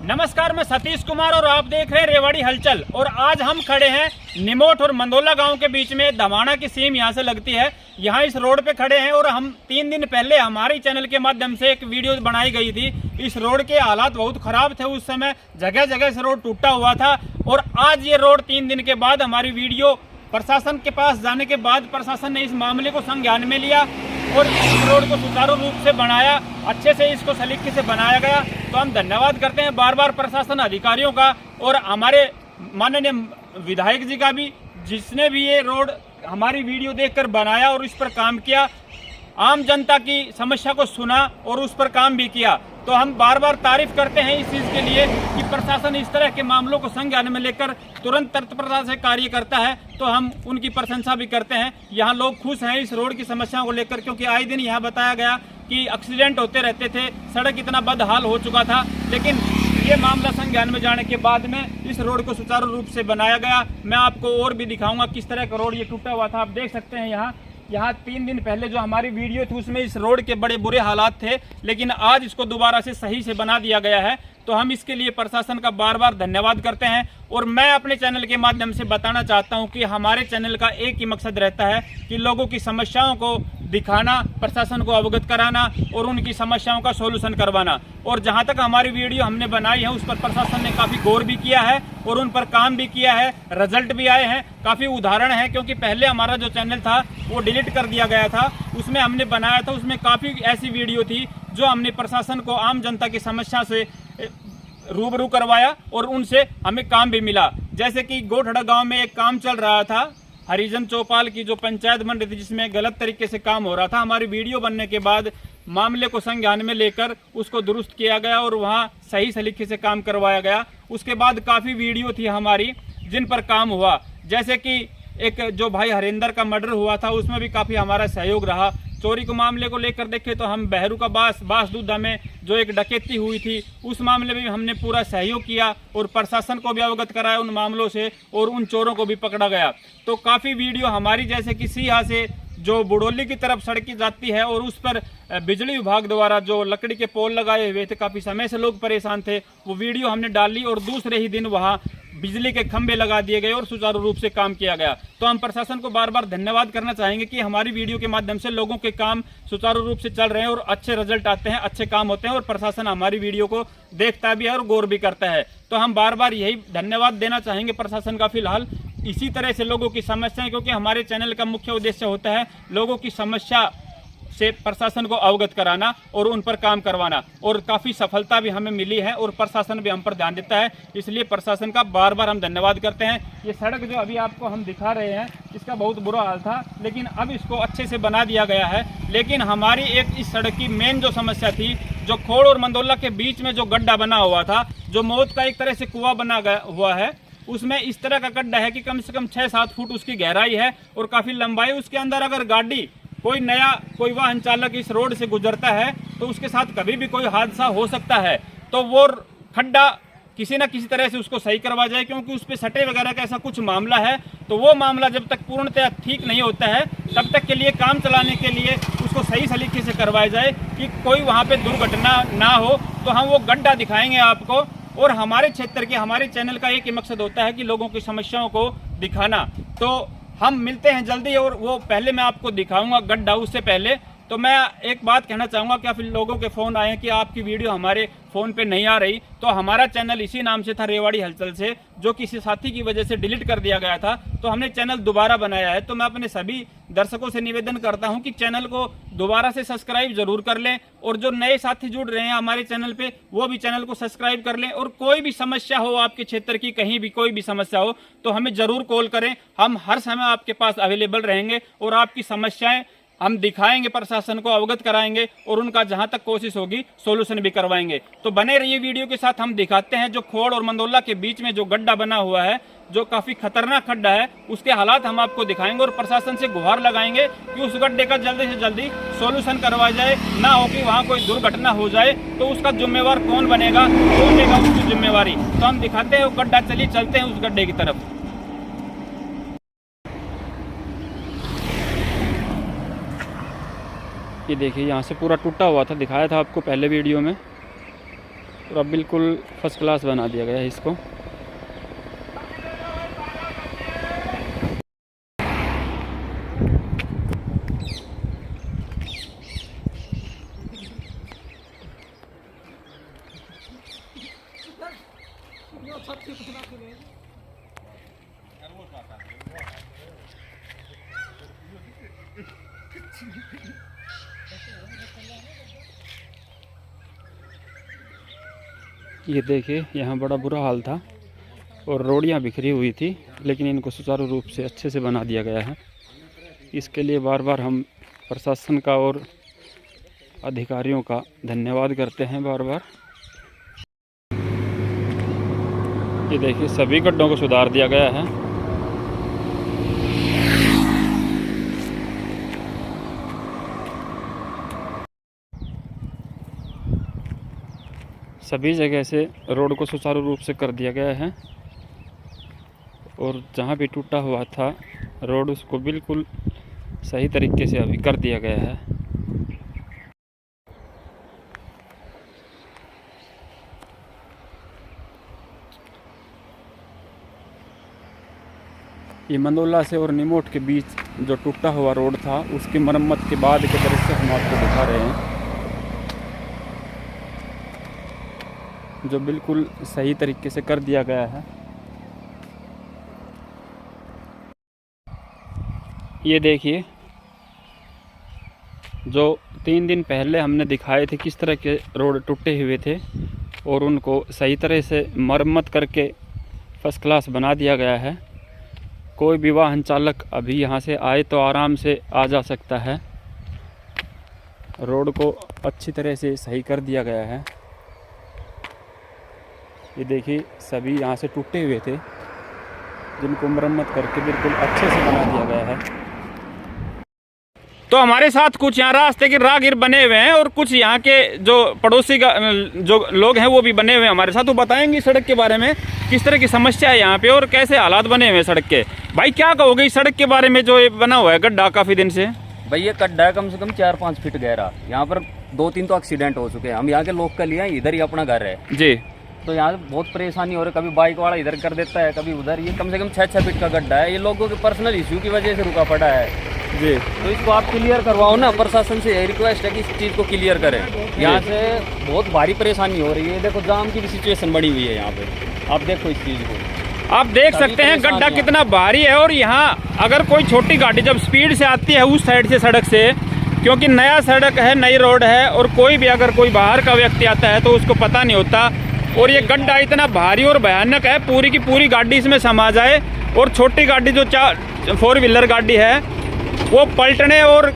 नमस्कार, मैं सतीश कुमार और आप देख रहे हैं रेवाड़ी हलचल। और आज हम खड़े हैं निमोट और मंदोला गांव के बीच में। धमाना की सीम यहां से लगती है। यहां इस रोड पे खड़े हैं और हम 3 दिन पहले हमारे चैनल के माध्यम से एक वीडियो बनाई गई थी। इस रोड के हालात बहुत खराब थे उस समय, जगह जगह से रोड टूटा हुआ था। और आज ये रोड 3 दिन के बाद हमारी वीडियो प्रशासन के पास जाने के बाद प्रशासन ने इस मामले को संज्ञान में लिया और इस रोड को सुचारू रूप से बनाया, अच्छे से इसको सलीके से बनाया गया। तो हम धन्यवाद करते हैं बार बार प्रशासन अधिकारियों का और हमारे माननीय विधायक जी का भी, जिसने भी ये रोड हमारी वीडियो देखकर बनाया और इस पर काम किया, आम जनता की समस्या को सुना और उस पर काम भी किया। तो हम बार बार तारीफ करते हैं इस चीज़ के लिए कि प्रशासन इस तरह के मामलों को संज्ञान में लेकर तुरंत तत्परता से कार्य करता है। तो हम उनकी प्रशंसा भी करते हैं। यहाँ लोग खुश हैं इस रोड की समस्याओं को लेकर, क्योंकि आए दिन यहाँ बताया गया कि एक्सीडेंट होते रहते थे, सड़क इतना बदहाल हो चुका था। लेकिन ये मामला संज्ञान में जाने के बाद में इस रोड को सुचारू रूप से बनाया गया। मैं आपको और भी दिखाऊंगा किस तरह का रोड ये टूटा हुआ था। आप देख सकते हैं यहाँ 3 दिन पहले जो हमारी वीडियो थी उसमें इस रोड के बड़े बुरे हालात थे, लेकिन आज इसको दोबारा से सही से बना दिया गया है। तो हम इसके लिए प्रशासन का बार बार धन्यवाद करते हैं। और मैं अपने चैनल के माध्यम से बताना चाहता हूं कि हमारे चैनल का एक ही मकसद रहता है कि लोगों की समस्याओं को दिखाना, प्रशासन को अवगत कराना और उनकी समस्याओं का सोल्यूशन करवाना। और जहां तक हमारी वीडियो हमने बनाई है उस पर प्रशासन ने काफ़ी गौर भी किया है और उन पर काम भी किया है, रिजल्ट भी आए हैं। काफ़ी उदाहरण है, क्योंकि पहले हमारा जो चैनल था वो डिलीट कर दिया गया था, उसमें हमने बनाया था, उसमें काफ़ी ऐसी वीडियो थी जो हमने प्रशासन को आम जनता की समस्या से रूबरू करवाया और उनसे हमें काम भी मिला। जैसे कि गोठड़ा गांव में एक काम चल रहा था, हरिजन चौपाल की जो पंचायत बन रही थी, जिसमें गलत तरीके से काम हो रहा था। हमारी वीडियो बनने के बाद मामले को संज्ञान में लेकर उसको दुरुस्त किया गया और वहां सही सलीके से काम करवाया गया। उसके बाद काफ़ी वीडियो थी हमारी जिन पर काम हुआ, जैसे कि एक जो भाई हरिंदर का मर्डर हुआ था, उसमें भी काफ़ी हमारा सहयोग रहा। चोरी के मामले को लेकर देखें तो हम बहरू का बासदूधा में जो एक डकैती हुई थी उस मामले में भी हमने पूरा सहयोग किया और प्रशासन को भी अवगत कराया उन मामलों से और उन चोरों को भी पकड़ा गया। तो काफ़ी वीडियो हमारी, जैसे कि सीहा से जो बुड़ोली की तरफ सड़की जाती है और उस पर बिजली विभाग द्वारा जो लकड़ी के पोल लगाए हुए थे, काफ़ी समय से लोग परेशान थे, वो वीडियो हमने डाली और दूसरे ही दिन वहाँ बिजली के खंभे लगा दिए गए और सुचारू रूप से काम किया गया। तो हम प्रशासन को बार बार धन्यवाद करना चाहेंगे कि हमारी वीडियो के माध्यम से लोगों के काम सुचारू रूप से चल रहे हैं और अच्छे रिजल्ट आते हैं, अच्छे काम होते हैं और प्रशासन हमारी वीडियो को देखता भी है और गौर भी करता है। तो हम बार बार यही धन्यवाद देना चाहेंगे प्रशासन का। फिलहाल इसी तरह से लोगों की समस्याएं, क्योंकि हमारे चैनल का मुख्य उद्देश्य होता है लोगों की समस्या से प्रशासन को अवगत कराना और उन पर काम करवाना, और काफ़ी सफलता भी हमें मिली है और प्रशासन भी हम पर ध्यान देता है। इसलिए प्रशासन का बार बार हम धन्यवाद करते हैं। ये सड़क जो अभी आपको हम दिखा रहे हैं इसका बहुत बुरा हाल था, लेकिन अब इसको अच्छे से बना दिया गया है। लेकिन हमारी एक इस सड़क की मेन जो समस्या थी, जो खोड़ और मंदोला के बीच में जो गड्ढा बना हुआ था, जो मौत का एक तरह से कुआं बना हुआ है, उसमें इस तरह का गड्ढा है कि कम से कम 6-7 फुट उसकी गहराई है और काफ़ी लंबाई। उसके अंदर अगर गाड़ी कोई वाहन चालक इस रोड से गुजरता है तो उसके साथ कभी भी कोई हादसा हो सकता है। तो वो खड्डा किसी न किसी तरह से उसको सही करवा जाए, क्योंकि उस पर सटे वगैरह का ऐसा कुछ मामला है। तो वो मामला जब तक पूर्णतः ठीक नहीं होता है तब तक के लिए काम चलाने के लिए उसको सही सलीके से करवाया जाए कि कोई वहाँ पे दुर्घटना ना हो। तो हम वो गड्ढा दिखाएंगे आपको। और हमारे क्षेत्र के, हमारे चैनल का एक ही मकसद होता है कि लोगों की समस्याओं को दिखाना। तो हम मिलते हैं जल्दी और वो पहले मैं आपको दिखाऊंगा गड्ढा। उससे पहले तो मैं एक बात कहना चाहूँगा, क्या फिर लोगों के फ़ोन आए कि आपकी वीडियो हमारे फ़ोन पे नहीं आ रही। तो हमारा चैनल इसी नाम से था, रेवाड़ी हलचल से, जो किसी साथी की वजह से डिलीट कर दिया गया था। तो हमने चैनल दोबारा बनाया है। तो मैं अपने सभी दर्शकों से निवेदन करता हूं कि चैनल को दोबारा से सब्सक्राइब जरूर कर लें और जो नए साथी जुड़ रहे हैं हमारे चैनल पे वो भी चैनल को सब्सक्राइब कर लें। और कोई भी समस्या हो आपके क्षेत्र की, कहीं भी कोई भी समस्या हो तो हमें ज़रूर कॉल करें। हम हर समय आपके पास अवेलेबल रहेंगे और आपकी समस्याएं हम दिखाएंगे, प्रशासन को अवगत कराएंगे और उनका जहां तक कोशिश होगी सोल्यूशन भी करवाएंगे। तो बने रहिए वीडियो के साथ। हम दिखाते हैं जो खोड़ और मंदोला के बीच में जो गड्ढा बना हुआ है, जो काफ़ी खतरनाक गड्ढा है, उसके हालात हम आपको दिखाएंगे और प्रशासन से गुहार लगाएंगे कि उस गड्ढे का जल्दी से जल्दी सोल्यूशन करवाया जाए, ना हो कि वहाँ कोई दुर्घटना हो जाए। तो उसका जिम्मेवार कौन बनेगा, कौन लेगा उसकी जिम्मेवारी। तो हम दिखाते हैं वो गड्ढा, चलिए चलते हैं उस गड्ढे की तरफ। ये देखिए यहाँ से पूरा टूटा हुआ था, दिखाया था आपको पहले वीडियो में। पूरा बिल्कुल फर्स्ट क्लास बना दिया गया है इसको। ये देखिए यहाँ बड़ा बुरा हाल था और रोडियाँ बिखरी हुई थी, लेकिन इनको सुचारू रूप से अच्छे से बना दिया गया है। इसके लिए बार बार हम प्रशासन का और अधिकारियों का धन्यवाद करते हैं बार बार। ये देखिए सभी गड्ढों को सुधार दिया गया है। सभी जगह से रोड को सुचारू रूप से कर दिया गया है और जहाँ भी टूटा हुआ था रोड उसको बिल्कुल सही तरीके से अभी कर दिया गया है। ये मंदोला से और निमोट के बीच जो टूटा हुआ रोड था उसकी मरम्मत के बाद के दृश्य हम आपको दिखा रहे हैं, जो बिल्कुल सही तरीके से कर दिया गया है। ये देखिए जो 3 दिन पहले हमने दिखाए थे किस तरह के रोड टूटे हुए थे और उनको सही तरह से मरम्मत करके फर्स्ट क्लास बना दिया गया है। कोई भी वाहन चालक अभी यहाँ से आए तो आराम से आ जा सकता है। रोड को अच्छी तरह से सही कर दिया गया है। ये देखिए सभी यहाँ से टूटे हुए थे जिनको मरम्मत करके बिल्कुल अच्छे से बना दिया गया है। तो हमारे साथ कुछ यहाँ रास्ते के राहगीर बने हुए हैं और कुछ यहाँ के जो पड़ोसी का जो लोग हैं वो भी बने हुए हैं हमारे साथ। वो बताएंगे सड़क के बारे में, किस तरह की समस्या है यहाँ पे और कैसे हालात बने हुए हैं सड़क के। भाई क्या कहोगे इस सड़क के बारे में जो ये बना हुआ है गड्ढा काफ़ी दिन से? भाई ये गड्ढा है कम से कम 4-5 फीट गहरा। यहाँ पर 2-3 तो एक्सीडेंट हो चुके हैं। हम यहाँ के लोकल हैं, इधर ही अपना घर है जी। तो यहाँ बहुत परेशानी हो रही है। कभी बाइक वाला इधर कर देता है, कभी उधर। ये कम से कम 6-6 फीट का गड्ढा है। ये लोगों के पर्सनल इश्यू की वजह से रुका पड़ा है जी। तो इसको आप क्लियर करवाओ ना। प्रशासन से यही रिक्वेस्ट है कि इस चीज़ को क्लियर करें। यहाँ से बहुत भारी परेशानी हो रही है। देखो जाम की भी सिचुएशन बनी हुई है यहाँ पे। आप देखो इस चीज़ को, आप देख सकते हैं गड्ढा कितना भारी है। और यहाँ अगर कोई छोटी गाड़ी जब स्पीड से आती है उस साइड से सड़क से, क्योंकि नया सड़क है, नई रोड है, और कोई भी अगर कोई बाहर का व्यक्ति आता है तो उसको पता नहीं होता। और ये गड्ढा इतना भारी और भयानक है, पूरी की पूरी गाड़ी इसमें समा जाए और छोटी गाड़ी जो 4 व्हीलर गाड़ी है वो पलटने और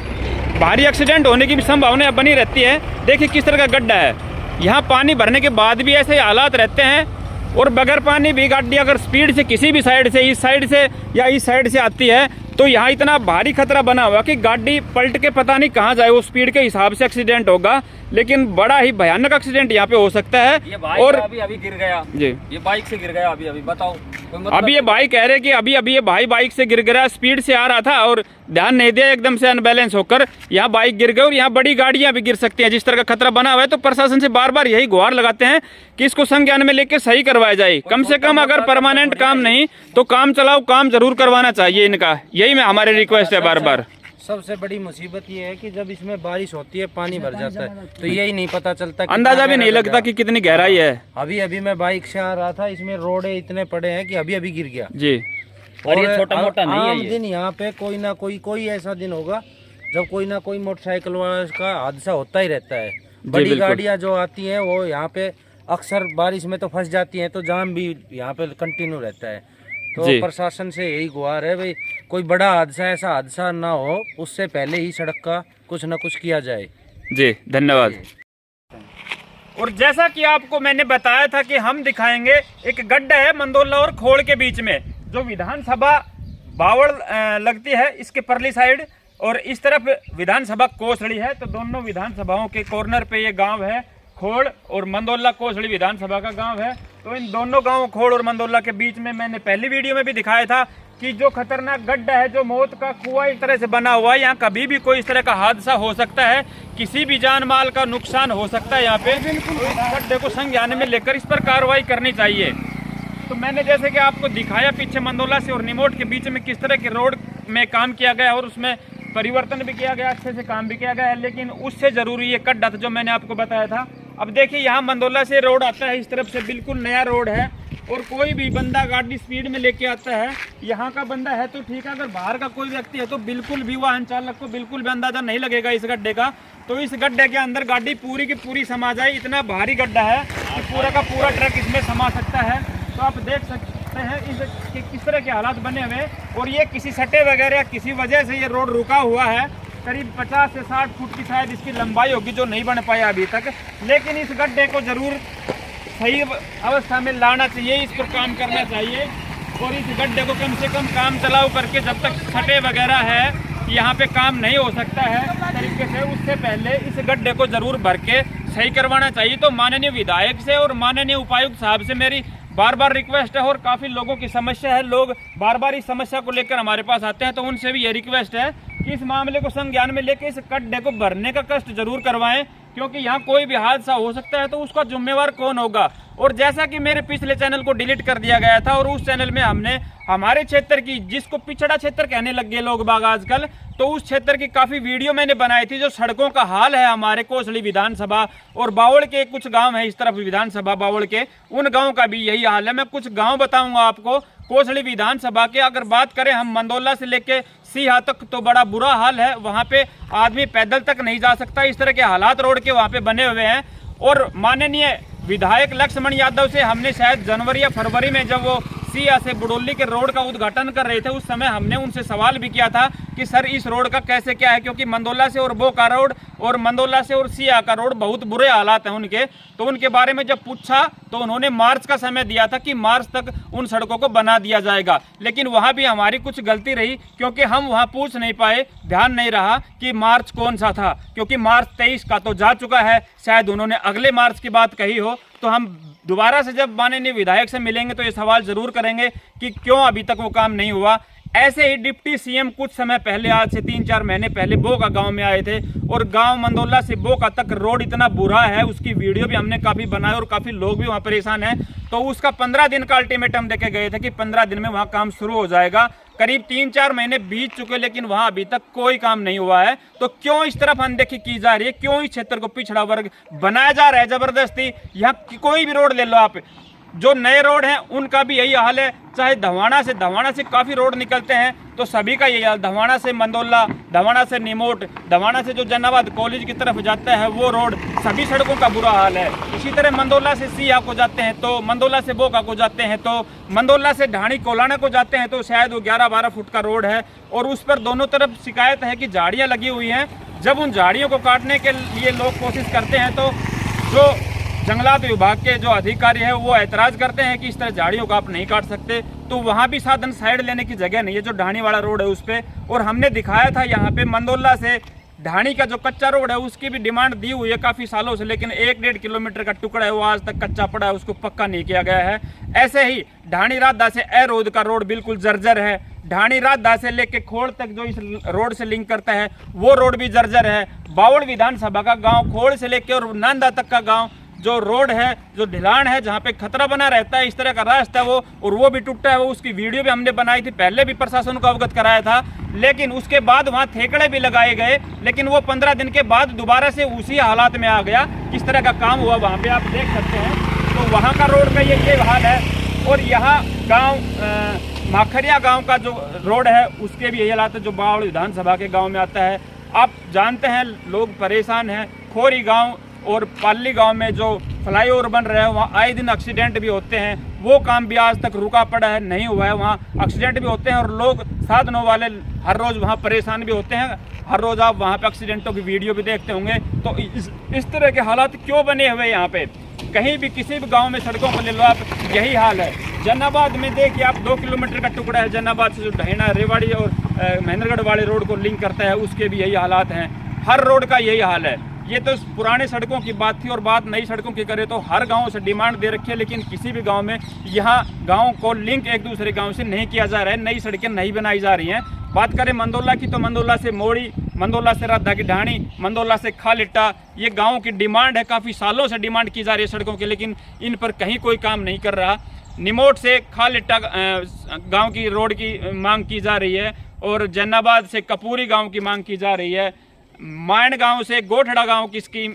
भारी एक्सीडेंट होने की भी संभावना बनी रहती है। देखिए किस तरह का गड्ढा है। यहाँ पानी भरने के बाद भी ऐसे हालात रहते हैं और बगैर पानी भी गाड़ी अगर स्पीड से किसी भी साइड से, इस साइड से या इस साइड से आती है तो यहाँ इतना भारी खतरा बना हुआ कि गाड़ी पलट के पता नहीं कहाँ जाए। वो स्पीड के हिसाब से एक्सीडेंट होगा, लेकिन बड़ा ही भयानक एक्सीडेंट यहाँ पे हो सकता है। ये बाइक और अभी गिर गया जी, ये बाइक से गिर गया अभी बताओ। अभी ये भाई कह रहे कि अभी ये भाई बाइक से गिर गया, स्पीड से आ रहा था और ध्यान नहीं दिया, एकदम से अनबैलेंस होकर यहाँ बाइक गिर गई। और यहाँ बड़ी गाड़ियाँ भी गिर सकती हैं जिस तरह का खतरा बना हुआ है। तो प्रशासन से बार बार यही गुहार लगाते हैं कि इसको संज्ञान में लेकर सही करवाया जाए। कम से कम अगर परमानेंट काम नहीं तो काम चलाओ काम जरूर करवाना चाहिए इनका। यही में हमारी रिक्वेस्ट है बार बार। सबसे बड़ी मुसीबत ये है कि जब इसमें बारिश होती है पानी भर जाता है तो यही नहीं पता चलता, अंदाजा भी नहीं लगता कि कितनी गहराई है। अभी मैं बाइक से आ रहा था, इसमें रोडे इतने पड़े हैं कि अभी गिर गया जी। और ये छोटा मोटा नहीं है। आम दिन यहाँ पे कोई ना कोई ऐसा दिन होगा जब कोई ना कोई मोटरसाइकिल वाला का हादसा होता ही रहता है। बड़ी गाड़ियाँ जो आती हैं वो यहाँ पे अक्सर बारिश में तो फंस जाती हैं, तो जाम भी यहाँ पे कंटिन्यू रहता है। तो प्रशासन से यही गुहार है भाई, कोई बड़ा हादसा ऐसा हादसा ना हो, उससे पहले ही सड़क का कुछ ना कुछ किया जाए। जी धन्यवाद। और जैसा कि आपको मैंने बताया था कि हम दिखाएंगे एक गड्ढा है मंदोला और खोड़ के बीच में, जो विधानसभा बावड़ लगती है इसके परली साइड और इस तरफ विधानसभा कोसड़ी है। तो दोनों विधानसभाओं के कॉर्नर पे ये गांव है खोड़ और मंदोला कोसड़ी विधानसभा का गांव है। तो इन दोनों गांव खोड़ और मंदोला के बीच में मैंने पहली वीडियो में भी दिखाया था कि जो खतरनाक गड्ढा है, जो मौत का कुआं इस तरह से बना हुआ है, यहाँ कभी भी कोई इस तरह का हादसा हो सकता है, किसी भी जान माल का नुकसान हो सकता है यहाँ पे। तो इस गड्ढे को संज्ञान में लेकर इस पर कार्रवाई करनी चाहिए। तो मैंने जैसे कि आपको दिखाया पीछे मंदोला से और निमोट के बीच में किस तरह की रोड में काम किया गया और उसमें परिवर्तन भी किया गया, अच्छे से काम भी किया गया है, लेकिन उससे ज़रूरी ये गड्ढा था जो मैंने आपको बताया था। अब देखिए यहाँ मंदोला से रोड आता है, इस तरफ से बिल्कुल नया रोड है और कोई भी बंदा गाड़ी स्पीड में लेके आता है, यहाँ का बंदा है तो ठीक है, अगर बाहर का कोई व्यक्ति है तो बिल्कुल भी वाहन चालक को बिल्कुल भी अंदाजा नहीं लगेगा इस गड्ढे का। तो इस गड्ढे के अंदर गाड़ी पूरी की पूरी समा जाए, इतना भारी गड्ढा है कि पूरा का पूरा ट्रक इसमें समा सकता है। तो आप देख सकते हैं किस तरह के हालात बने हुए, और ये किसी सटे वगैरह किसी वजह से ये रोड रुका हुआ है। करीब 50 से 60 फुट की शायद इसकी लंबाई होगी जो नहीं बन पाया अभी तक, लेकिन इस गड्ढे को ज़रूर सही अवस्था में लाना चाहिए, इस पर काम करना चाहिए और इस गड्ढे को कम से कम काम चलाओ करके, जब तक सटे वगैरह है यहाँ पे काम नहीं हो सकता है तरीके से, उससे पहले इस गड्ढे को ज़रूर भर के सही करवाना चाहिए। तो माननीय विधायक से और माननीय उपायुक्त साहब से मेरी बार बार रिक्वेस्ट है, और काफ़ी लोगों की समस्या है, लोग बार बार इस समस्या को लेकर हमारे पास आते हैं, तो उनसे भी ये रिक्वेस्ट है कि इस मामले को संज्ञान में लेकर इस गड्ढे को भरने का कष्ट जरूर करवाएं, क्योंकि यहाँ कोई भी हादसा हो सकता है तो उसका जिम्मेवार कौन होगा। और जैसा कि मेरे पिछले चैनल को डिलीट कर दिया गया था और उस चैनल में हमने हमारे क्षेत्र की, जिसको पिछड़ा क्षेत्र कहने लग गए लोग बाग आजकल, तो उस क्षेत्र की काफ़ी वीडियो मैंने बनाई थी। जो सड़कों का हाल है हमारे कोसली विधानसभा और बावड़ के कुछ गांव है इस तरफ विधानसभा बावड़ के, उन गांव का भी यही हाल है। मैं कुछ गांव बताऊंगा आपको कोसली विधानसभा के। अगर बात करें हम मंदोला से लेके सीहा तक तो बड़ा बुरा हाल है, वहाँ पे आदमी पैदल तक नहीं जा सकता, इस तरह के हालात रोड के वहाँ पे बने हुए हैं। और माननीय विधायक लक्ष्मण यादव से हमने शायद जनवरी या फरवरी में जब वो सीहा से बुडोली के रोड का उद्घाटन कर रहे थे, उस समय हमने उनसे सवाल भी किया था कि सर इस रोड का कैसे क्या है, क्योंकि मंदोला से और बोका रोड और मंदोला से और सीहा का रोड बहुत बुरे हालात हैं उनके। तो उनके बारे में जब पूछा तो उन्होंने मार्च का समय दिया था कि मार्च तक उन सड़कों को बना दिया जाएगा, लेकिन वहाँ भी हमारी कुछ गलती रही, क्योंकि हम वहाँ पूछ नहीं पाए, ध्यान नहीं रहा कि मार्च कौन सा था, क्योंकि मार्च 23 का तो जा चुका है, शायद उन्होंने अगले मार्च की बात कही हो। तो हम दोबारा से जब माननीय विधायक से मिलेंगे तो ये सवाल जरूर करेंगे कि क्यों अभी तक वो काम नहीं हुआ। ऐसे ही डिप्टी सीएम कुछ समय पहले, आज से 3-4 महीने पहले बोका गांव में आए थे और गांव मंदोला से बोका तक रोड इतना बुरा है, उसकी वीडियो भी हमने काफ़ी बनाई और काफ़ी लोग भी वहां परेशान हैं। तो उसका 15 दिन का अल्टीमेटम देके गए थे कि 15 दिन में वहां काम शुरू हो जाएगा। करीब 3-4 महीने बीत चुके, लेकिन वहां अभी तक कोई काम नहीं हुआ है। तो क्यों इस तरफ अनदेखी की जा रही है, क्यों इस क्षेत्र को पिछड़ा वर्ग बनाया जा रहा है जबरदस्ती। यहाँ कोई भी रोड ले लो आप, जो नए रोड हैं उनका भी यही हाल है, चाहे धवाना से काफ़ी रोड निकलते हैं तो सभी का यही हाल, धवाना से मंदोला, धवाना से निमोट, धवाना से जो जनाबाद कॉलेज की तरफ जाता है वो रोड, सभी सड़कों का बुरा हाल है। इसी तरह मंदोला से सीहा को जाते हैं तो, मंदोला से बोका को जाते हैं तो, मंदोला से ढाणी कोलाना को जाते हैं तो शायद वो 11-12 फुट का रोड है और उस पर दोनों तरफ शिकायत है कि झाड़ियाँ लगी हुई हैं। जब उन झाड़ियों को काटने के लिए लोग कोशिश करते हैं तो जो जंगलात विभाग के जो अधिकारी है वो ऐतराज़ करते हैं कि इस तरह झाड़ियों को आप नहीं काट सकते, तो वहाँ भी साधन साइड लेने की जगह नहीं है जो ढाणी वाला रोड है उस पर। और हमने दिखाया था यहाँ पे मंदोला से ढाणी का जो कच्चा रोड है उसकी भी डिमांड दी हुई है काफ़ी सालों से, लेकिन 1-1.5 किलोमीटर का टुकड़ा है वो आज तक कच्चा पड़ा है, उसको पक्का नहीं किया गया है। ऐसे ही ढाणी राधा से एरोद का रोड बिल्कुल जर्जर है, ढाणी राधा से लेके खोड़ तक जो इस रोड से लिंक करता है वो रोड भी जर्जर है। बावड़ विधानसभा का गाँव खोड़ से लेके और नांदा तक का गाँव जो रोड है, जो ढलान है, जहाँ पे खतरा बना रहता है, इस तरह का रास्ता है वो, और वो भी टूटा है। वो उसकी वीडियो भी हमने बनाई थी, पहले भी प्रशासन को अवगत कराया था, लेकिन उसके बाद वहाँ थेकड़े भी लगाए गए, लेकिन वो 15 दिन के बाद दोबारा से उसी हालात में आ गया। किस तरह का काम हुआ वहाँ पे आप देख सकते हैं। तो वहाँ का रोड का ये हाल है। और यहाँ गाँव माखरिया गाँव का जो रोड है उसके भी यही हालात है, जो बावड़ विधानसभा के गाँव में आता है। आप जानते हैं लोग परेशान हैं। खोरी गाँव और पाली गांव में जो फ्लाईओवर बन रहे हैं वहाँ आए दिन एक्सीडेंट भी होते हैं, वो काम भी आज तक रुका पड़ा है, नहीं हुआ है। वहाँ एक्सीडेंट भी होते हैं और लोग साधनों वाले हर रोज़ वहाँ परेशान भी होते हैं। हर रोज़ आप वहाँ पे एक्सीडेंटों की वीडियो भी देखते होंगे। तो इस तरह के हालात क्यों बने हुए यहाँ पे, कहीं भी किसी भी गाँव में सड़कों पर ले लो आप, यही हाल है। जनाबाद में देखिए आप 2 किलोमीटर का टुकड़ा है, जनाबाद से जो ढहेना रेवाड़ी और महेंद्रगढ़ वाले रोड को लिंक करता है उसके भी यही हालात हैं। हर रोड का यही हाल है। ये तो पुराने सड़कों की बात थी, और बात नई सड़कों की करें तो हर गांव से डिमांड दे रखी है, लेकिन किसी भी गांव में यहाँ गांव को लिंक एक दूसरे गांव से नहीं किया जा रहा है, नई सड़कें नहीं बनाई जा रही हैं। बात करें मंदोला की तो मंदोला से मोड़ी, मंदोला से राधा की ढाणी, मंदोला से खालिट्टा, ये गाँव की डिमांड है, काफ़ी सालों से डिमांड की जा रही है सड़कों की, लेकिन इन पर कहीं कोई काम नहीं कर रहा। निमोट से खालिट्टा गांव की रोड की मांग की जा रही है, और जन्नाबाद से कपूरी गांव की मांग की जा रही है। मायण गांव से गोठड़ा गांव की स्कीम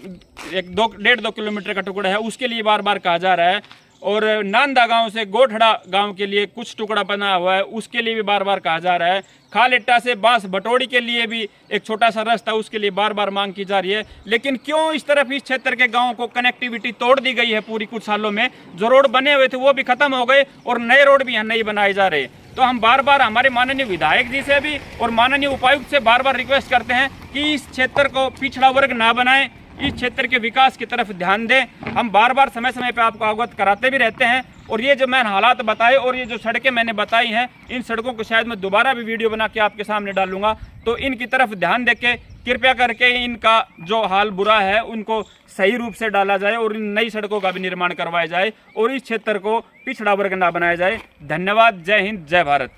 1.5-2 किलोमीटर का टुकड़ा है, उसके लिए बार बार कहा जा रहा है। और नांदा गांव से गोठड़ा गांव के लिए कुछ टुकड़ा बना हुआ है, उसके लिए भी बार बार कहा जा रहा है। खालिट्टा से बांस बटोड़ी के लिए भी एक छोटा सा रास्ता, उसके लिए बार बार मांग की जा रही है। लेकिन क्यों इस तरफ इस क्षेत्र के गांवों को कनेक्टिविटी तोड़ दी गई है पूरी कुछ सालों में? जो रोड बने हुए थे वो भी खत्म हो गए, और नए रोड भी यहाँ नहीं बनाए जा रहे। तो हम बार बार हमारे माननीय विधायक जी से भी और माननीय उपायुक्त से बार बार रिक्वेस्ट करते हैं कि इस क्षेत्र को पिछड़ा वर्ग ना बनाएं, इस क्षेत्र के विकास की तरफ ध्यान दें। हम बार बार समय समय पर आपको अवगत कराते भी रहते हैं, और ये जो मैंने हालात बताए और ये जो सड़कें मैंने बताई हैं, इन सड़कों को शायद मैं दोबारा भी वीडियो बना के आपके सामने डालूंगा, तो इनकी तरफ ध्यान देके कृपया करके इनका जो हाल बुरा है उनको सही रूप से डाला जाए, और इन नई सड़कों का भी निर्माण करवाया जाए, और इस क्षेत्र को पिछड़ा वर्ग ना बनाया जाए। धन्यवाद। जय हिंद, जय भारत।